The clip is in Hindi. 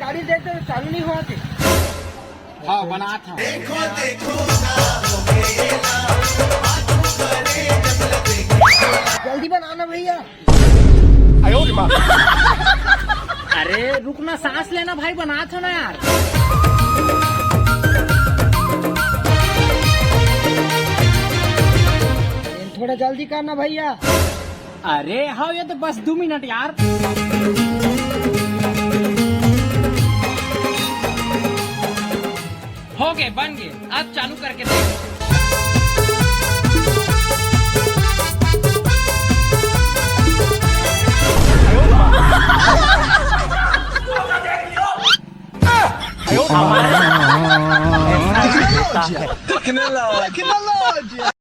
गाड़ी देते तो चालू नहीं हुआ थे। हाँ बना था। जल्दी बनाना भैया। अरे रुकना, सांस लेना भाई, बना था ना यार। थोड़ा जल्दी करना भैया। अरे हाँ ये तो बस 2 मिनट यार। हो गए, बन गए, अब चालू करके देख। Tecnologia.